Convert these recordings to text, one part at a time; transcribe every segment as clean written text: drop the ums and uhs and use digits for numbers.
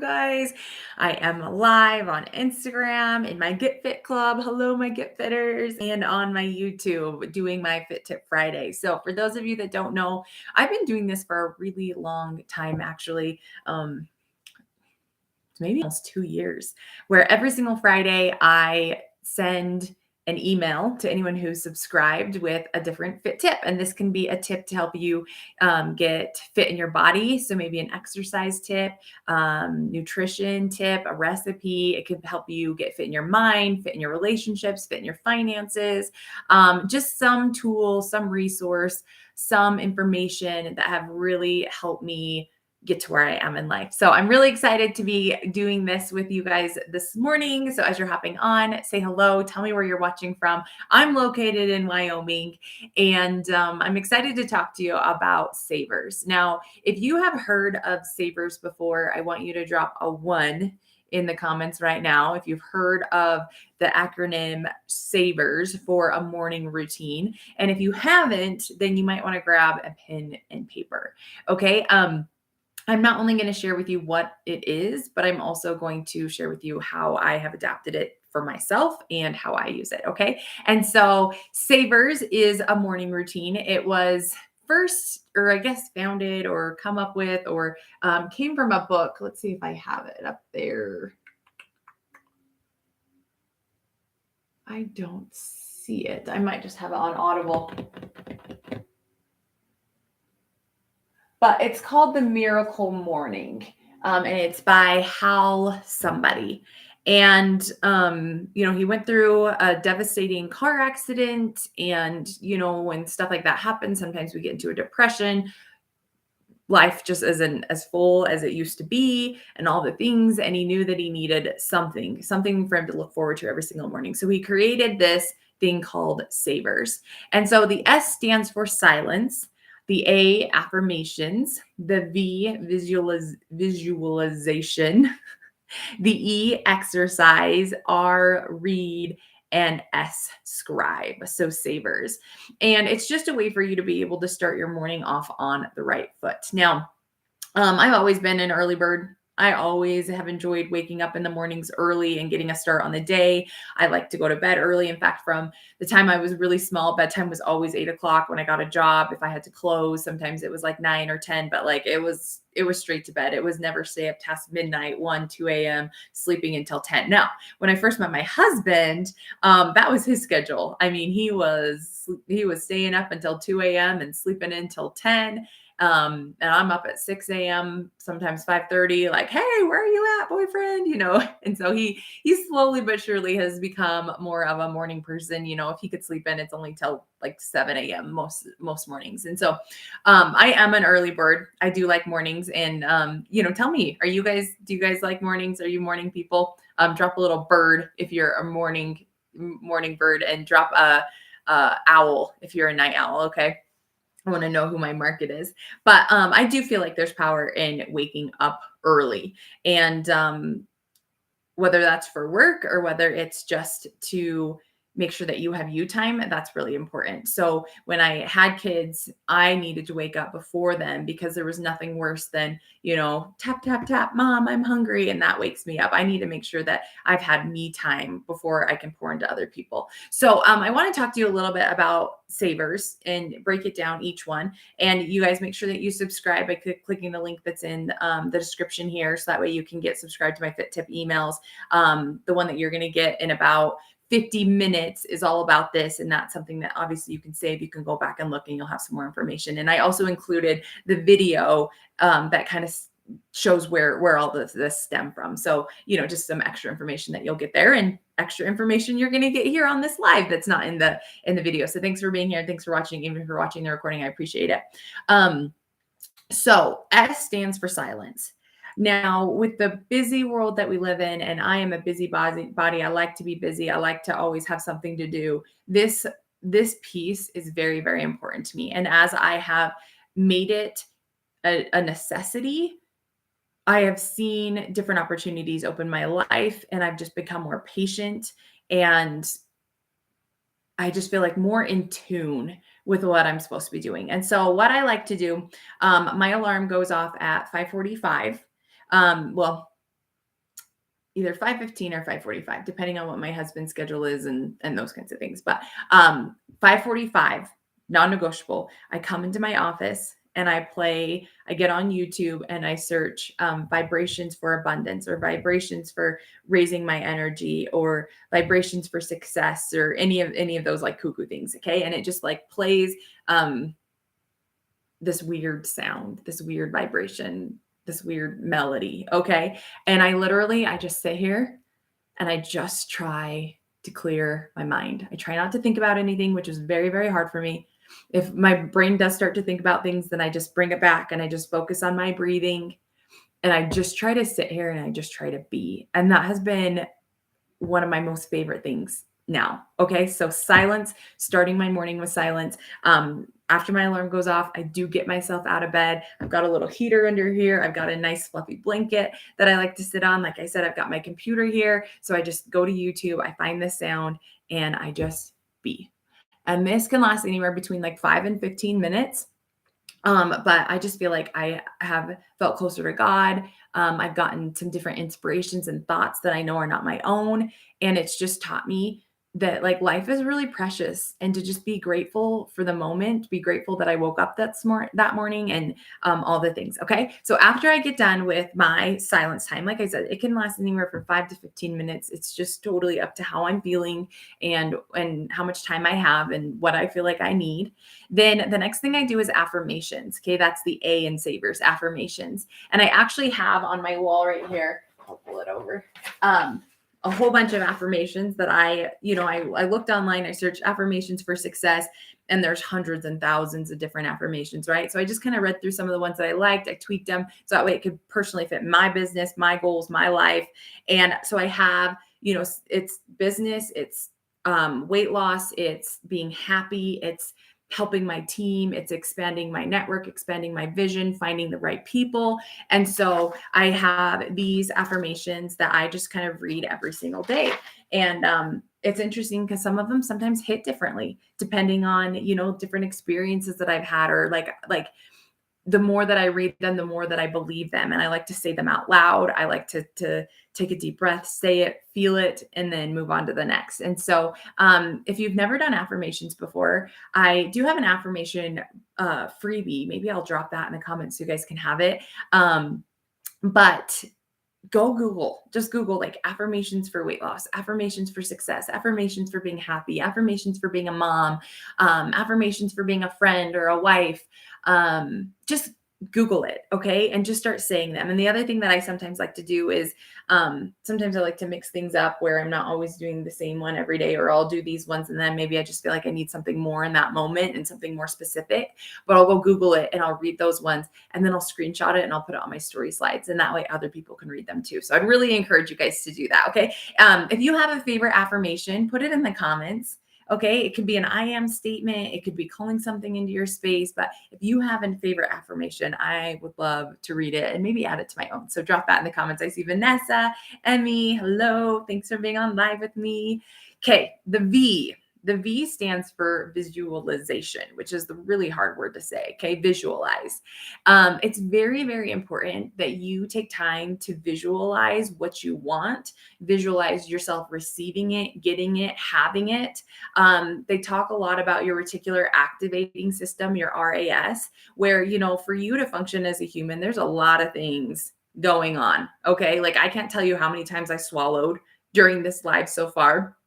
guys. I am live on Instagram in my Get Fit Club. Hello, my Get Fitters, and on my YouTube doing my Fit Tip Friday. So, for those of you that don't know, I've been doing this for a really long time, actually. Maybe almost 2 years, where every single Friday I send an email to anyone who's subscribed with a different fit tip. And this can be a tip to help you get fit in your body. So maybe an exercise tip, nutrition tip, a recipe. It could help you get fit in your mind, fit in your relationships, fit in your finances, just some tool, some resource, some information that have really helped me get to where I am in life. So I'm really excited to be doing this with you guys this morning. So as you're hopping on, say hello, tell me where you're watching from. I'm located in Wyoming, and I'm excited to talk to you about SAVERS. Now, if you have heard of SAVERS before, I want you to drop a 1 in the comments right now if you've heard of the acronym SAVERS for a morning routine. And if you haven't, then you might want to grab a pen and paper. Okay. I'm not only going to share with you what it is, but I'm also going to share with you how I have adapted it for myself and how I use it. Okay. And so SAVERS is a morning routine. It was first, or I guess founded or come up with, or came from a book. Let's see if I have it up there. I don't see it. I might just have it on Audible. But it's called The Miracle Morning, and it's by Hal somebody. And, he went through a devastating car accident, and, when stuff like that happens, sometimes we get into a depression. Life just isn't as full as it used to be, and all the things. And he knew that he needed something for him to look forward to every single morning. So he created this thing called SAVERS. And so the S stands for silence, the A, affirmations, the V, visualization, the E, exercise, R, read, and S, scribe. So SAVERS. And it's just a way for you to be able to start your morning off on the right foot. Now, I've always been an early bird. I always have enjoyed waking up in the mornings early and getting a start on the day. I like to go to bed early. In fact, from the time I was really small, bedtime was always 8 o'clock. When I got a job, if I had to close, sometimes it was like 9 or 10, but like it was straight to bed. It was never stay up past midnight, 1, 2 a.m., sleeping until 10. Now, when I first met my husband, that was his schedule. I mean, he was staying up until 2 a.m. and sleeping until 10. And I'm up at 6 a.m., sometimes 5:30, like, hey, where are you at, boyfriend? And so he slowly but surely has become more of a morning person. If he could sleep in, it's only till like 7 a.m. most mornings. And so I am an early bird. I do like mornings. And tell me, do you guys like mornings? Are you morning people? Drop a little bird if you're a morning bird, and drop a owl if you're a night owl. Okay. I want to know who my market is. But I do feel like there's power in waking up early. And whether that's for work or whether it's just to make sure that you have you time, that's really important. So when I had kids, I needed to wake up before them, because there was nothing worse than, tap, tap, tap, mom, I'm hungry. And that wakes me up. I need to make sure that I've had me time before I can pour into other people. So I want to talk to you a little bit about SAVERS and break it down, each one. And you guys make sure that you subscribe by clicking the link that's in the description here. So that way you can get subscribed to my Fit Tip emails. The one that you're going to get in about 50 minutes is all about this. And that's something that obviously you can save. You can go back and look, and you'll have some more information. And I also included the video that kind of shows where all this stem from. So, just some extra information that you'll get there, and extra information you're going to get here on this live that's not in the video. So thanks for being here. Thanks for watching. Even if you're watching the recording, I appreciate it. So S stands for silence. Now, with the busy world that we live in, and I am a busy body, I like to be busy. I like to always have something to do. This piece is very, very important to me. And as I have made it a necessity, I have seen different opportunities open my life, and I've just become more patient, and I just feel like more in tune with what I'm supposed to be doing. And so what I like to do, my alarm goes off at 5:45. Well, either 5:15 or 5:45, depending on what my husband's schedule is and those kinds of things. But 5:45, non-negotiable. I come into my office and I get on YouTube and I search vibrations for abundance or vibrations for raising my energy or vibrations for success or any of those like cuckoo things. Okay. And it just like plays this weird sound, this weird vibration, this weird melody. Okay. And I just sit here and I just try to clear my mind. I try not to think about anything, which is very, very hard for me. If my brain does start to think about things, then I just bring it back and I just focus on my breathing. And I just try to sit here and I just try to be. And that has been one of my most favorite things now. Okay. So silence, starting my morning with silence. After my alarm goes off, I do get myself out of bed. I've got a little heater under here. I've got a nice fluffy blanket that I like to sit on. Like I said, I've got my computer here. So I just go to YouTube, I find this sound and I just be. And this can last anywhere between like 5 and 15 minutes. But I just feel like I have felt closer to God. I've gotten some different inspirations and thoughts that I know are not my own. And it's just taught me that like life is really precious and to just be grateful for the moment, be grateful that I woke up that morning and all the things. Okay. So after I get done with my silence time, like I said, it can last anywhere from 5 to 15 minutes. It's just totally up to how I'm feeling and how much time I have and what I feel like I need. Then the next thing I do is affirmations. Okay. That's the A in Savers, affirmations. And I actually have on my wall right here, I'll pull it over. A whole bunch of affirmations that I looked online, I searched affirmations for success, and there's hundreds and thousands of different affirmations, right? So I just kind of read through some of the ones that I liked. I tweaked them so that way it could personally fit my business, my goals, my life. And so I have, it's business, it's weight loss, it's being happy, it's helping my team, it's expanding my network, expanding my vision, finding the right people. And so I have these affirmations that I just kind of read every single day. And it's interesting because some of them sometimes hit differently depending on, different experiences that I've had or like the more that I read them, the more that I believe them. And I like to say them out loud. I like to take a deep breath, say it, feel it, and then move on to the next. And so if you've never done affirmations before, I do have an affirmation freebie. Maybe I'll drop that in the comments so you guys can have it. But just Google like affirmations for weight loss, affirmations for success, affirmations for being happy, affirmations for being a mom, affirmations for being a friend or a wife. Just Google it. Okay. And just start saying them. And the other thing that I sometimes like to do is sometimes I like to mix things up where I'm not always doing the same one every day, or I'll do these ones. And then maybe I just feel like I need something more in that moment and something more specific, but I'll go Google it and I'll read those ones and then I'll screenshot it and I'll put it on my story slides. And that way other people can read them too. So I'd really encourage you guys to do that. Okay. If you have a favorite affirmation, put it in the comments. Okay. It could be an I am statement. It could be calling something into your space. But if you have a favorite affirmation, I would love to read it and maybe add it to my own. So drop that in the comments. I see Vanessa, Emmy. Hello. Thanks for being on live with me. Okay. The V. The V stands for visualization, which is the really hard word to say. Okay. Visualize. It's very, very important that you take time to visualize what you want, visualize yourself receiving it, getting it, having it. They talk a lot about your reticular activating system, your RAS, where, for you to function as a human, there's a lot of things going on. Okay. Like I can't tell you how many times I swallowed during this live so far.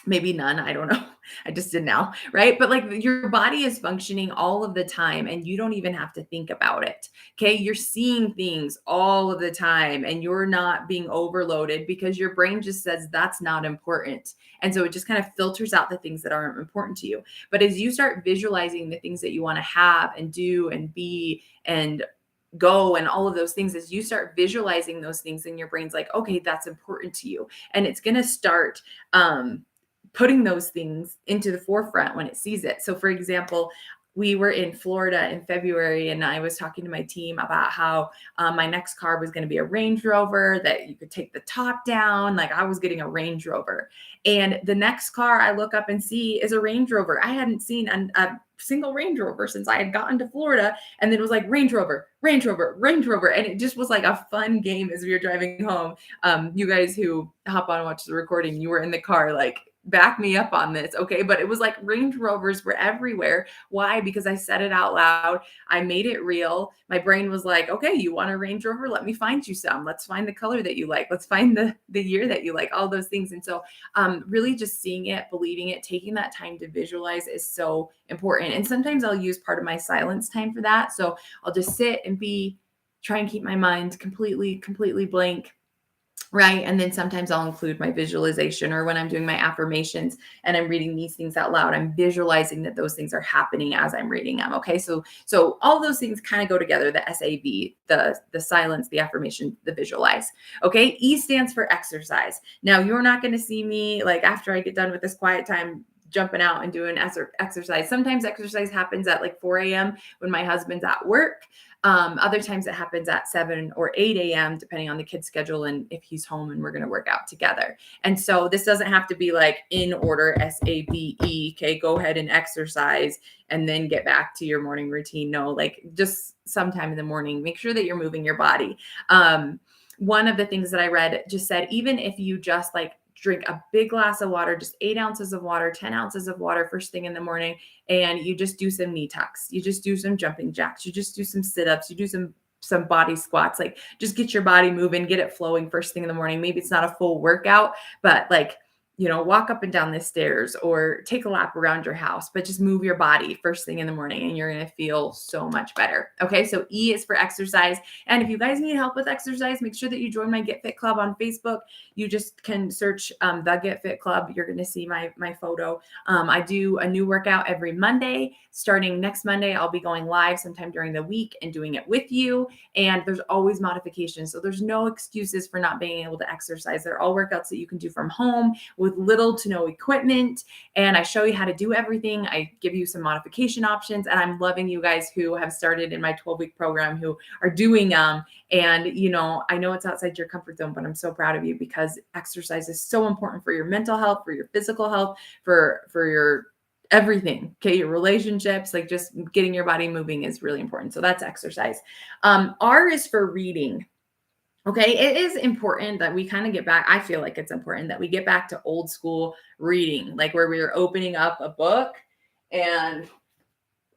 Maybe none. I don't know. I just did now. Right. But like your body is functioning all of the time and you don't even have to think about it. Okay. You're seeing things all of the time and you're not being overloaded because your brain just says that's not important. And so it just kind of filters out the things that aren't important to you. But as you start visualizing the things that you want to have and do and be and go and all of those things, as you start visualizing those things in your brain's like, okay, that's important to you. And it's going to start, putting those things into the forefront when it sees it. So for example, we were in Florida in February, and I was talking to my team about how my next car was going to be a Range Rover that you could take the top down. Like I was getting a Range Rover. And the next car I look up and see is a Range Rover. I hadn't seen a single Range Rover since I had gotten to Florida. And then it was like Range Rover, Range Rover, Range Rover. And it just was like a fun game as we were driving home. You guys who hop on and watch the recording, you were in the car, like, back me up on this. Okay. But it was like Range Rovers were everywhere. Why? Because I said it out loud. I made it real. My brain was like, okay, you want a Range Rover? Let me find you some. Let's find the color that you like. Let's find the year that you like, all those things. And so really just seeing it, believing it, taking that time to visualize is so important. And sometimes I'll use part of my silence time for that. So I'll just sit and try and keep my mind completely blank. Right. And then sometimes I'll include my visualization, or when I'm doing my affirmations and I'm reading these things out loud, I'm visualizing that those things are happening as I'm reading them. Okay. So all those things kind of go together: the SAV, the silence, the affirmation, the visualize. Okay. E stands for exercise. Now you're not going to see me, like, after I get done with this quiet time, jumping out and doing exercise. Sometimes exercise happens at like 4 a.m. when my husband's at work. Other times it happens at 7 or 8 a.m., depending on the kid's schedule and if he's home and we're going to work out together. And so this doesn't have to be like in order, SAVE. Okay, go ahead and exercise and then get back to your morning routine. No, like just sometime in the morning, make sure that you're moving your body. One of the things that I read just said, even if you just like drink a big glass of water, just 8 ounces of water, 10 ounces of water first thing in the morning, and you just do some knee tucks, you just do some jumping jacks, you just do some sit-ups, you do some body squats, like just get your body moving, get it flowing first thing in the morning. Maybe it's not a full workout, but like, walk up and down the stairs or take a lap around your house, but just move your body first thing in the morning and you're going to feel so much better. Okay. So E is for exercise. And if you guys need help with exercise, make sure that you join my Get Fit Club on Facebook. You just can search the Get Fit Club. You're going to see my photo. I do a new workout every Monday. Starting next Monday, I'll be going live sometime during the week and doing it with you. And there's always modifications. So there's no excuses for not being able to exercise. They're all workouts that you can do from home with little to no equipment. And I show you how to do everything. I give you some modification options. And I'm loving you guys who have started in my 12-week program, who are doing them. And, I know it's outside your comfort zone, but I'm so proud of you, because exercise is so important for your mental health, for your physical health, for your everything. Okay. Your relationships, like just getting your body moving is really important. So that's exercise. R is for reading. Okay. It is important that we kind of get back. I feel like it's important that we get back to old school reading, like where we are opening up a book and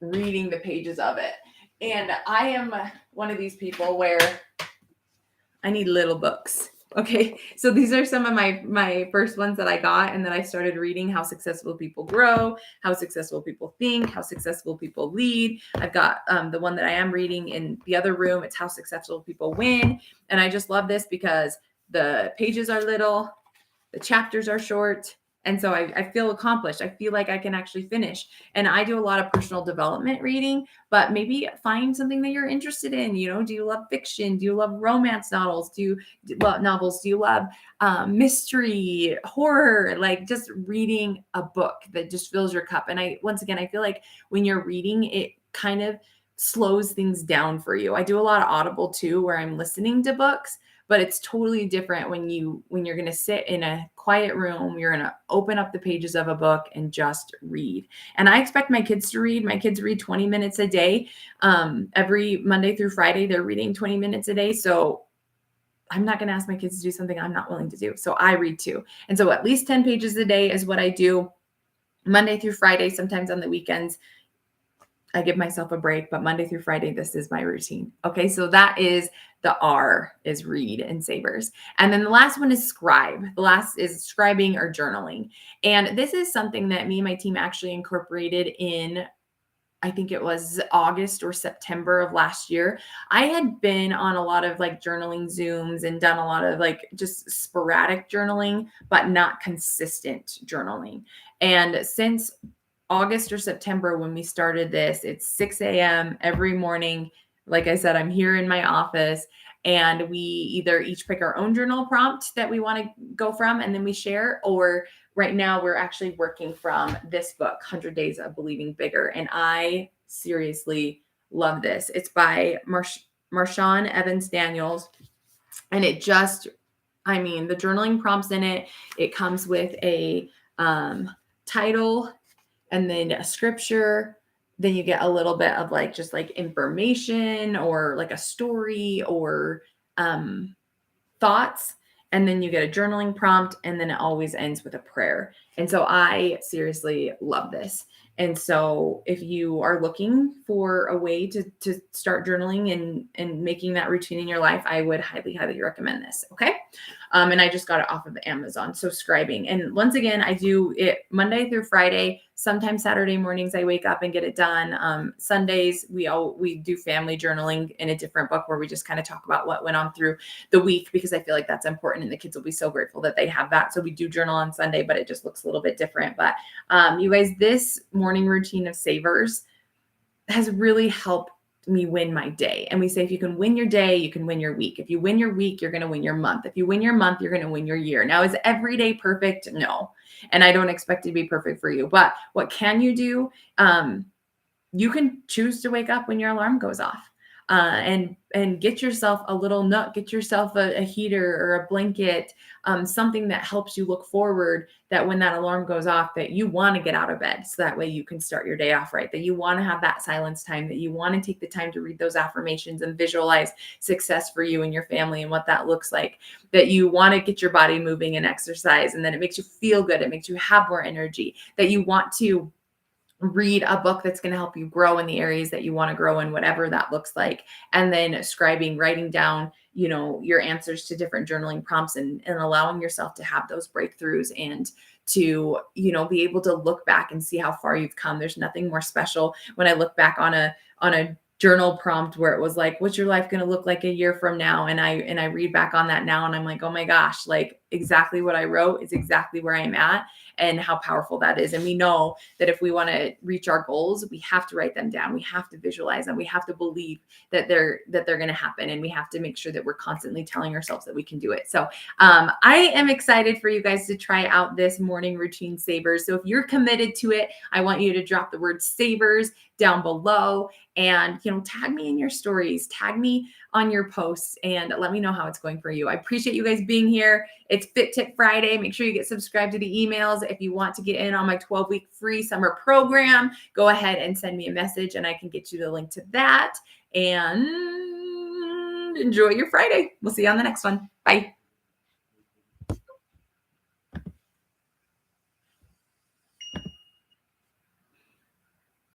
reading the pages of it. And I am one of these people where I need little books. Okay. So these are some of my first ones that I got, and then I started reading How Successful People Grow, How Successful People Think, How Successful People Lead. I've got the one that I am reading in the other room. It's How Successful People Win. And I just love this because the pages are little, the chapters are short. And so I feel accomplished. I feel like I can actually finish. And I do a lot of personal development reading, but maybe find something that you're interested in. Do you love fiction? Do you love romance novels? Do you love novels? Do you love mystery, horror? Like just reading a book that just fills your cup. And once again, I feel like when you're reading, it kind of slows things down for you. I do a lot of Audible too, where I'm listening to books. But it's totally different when you're going to sit in a quiet room, you're going to open up the pages of a book and just read. And I expect my kids to read. My kids read 20 minutes a day. Every Monday through Friday, they're reading 20 minutes a day. So I'm not going to ask my kids to do something I'm not willing to do. So I read too. And so at least 10 pages a day is what I do Monday through Friday. Sometimes on the weekends, I give myself a break, but Monday through Friday, this is my routine. Okay. So that is the R, is read and SAVERS. And then the last one is scribe. The last is scribing or journaling. And this is something that me and my team actually incorporated in, I think it was August or September of last year. I had been on a lot of like journaling Zooms and done a lot of like just sporadic journaling, but not consistent journaling. And since August or September, when we started this, it's 6 a.m. every morning. Like I said, I'm here in my office, and we either each pick our own journal prompt that we want to go from, and then we share, or right now we're actually working from this book, 100 Days of Believing Bigger. And I seriously love this. It's by Marshawn Evans Daniels. And it just, I mean, the journaling prompts in it, it comes with a title and then a scripture. Then you get a little bit of like just like information or like a story or thoughts, and then you get a journaling prompt, and then it always ends with a prayer. And so I seriously love this. And so if you are looking for a way to start journaling and making that routine in your life, I would highly, highly recommend this. Okay. And I just got it off of Amazon. So scribing. And once again, I do it Monday through Friday. Sometimes Saturday mornings I wake up and get it done. Sundays we do family journaling in a different book where we just kind of talk about what went on through the week, because I feel like that's important and the kids will be so grateful that they have that. So we do journal on Sunday, but it just looks a little bit different. But you guys, this morning routine of Savers has really helped me win my day. And we say, if you can win your day, you can win your week. If you win your week, you're going to win your month. If you win your month, you're going to win your year. Now, is every day perfect? No. And I don't expect it to be perfect for you. But what can you do? You can choose to wake up when your alarm goes off. And get yourself a little nut, get yourself a heater or a blanket, something that helps you look forward, that when that alarm goes off, that you want to get out of bed. So that way you can start your day off right, that you want to have that silence time, that you want to take the time to read those affirmations and visualize success for you and your family and what that looks like, that you want to get your body moving and exercise. And then it makes you feel good. It makes you have more energy, that you want to read a book that's going to help you grow in the areas that you want to grow in, whatever that looks like. And then scribing, writing down, your answers to different journaling prompts, and allowing yourself to have those breakthroughs and to, be able to look back and see how far you've come. There's nothing more special when I look back on a journal prompt where it was like, what's your life going to look like a year from now? And I read back on that now and I'm like, oh my gosh, like exactly what I wrote is exactly where I'm at, and how powerful that is. And we know that if we want to reach our goals, we have to write them down. We have to visualize them. We have to believe that they're going to happen. And we have to make sure that we're constantly telling ourselves that we can do it. So I am excited for you guys to try out this morning routine Savers. So if you're committed to it, I want you to drop the word Savers down below and, tag me in your stories, tag me on your posts, and let me know how it's going for you. I appreciate you guys being here. It's Fit Tip Friday. Make sure you get subscribed to the emails. If you want to get in on my 12-week free summer program, go ahead and send me a message and I can get you the link to that. And enjoy your Friday. We'll see you on the next one. Bye.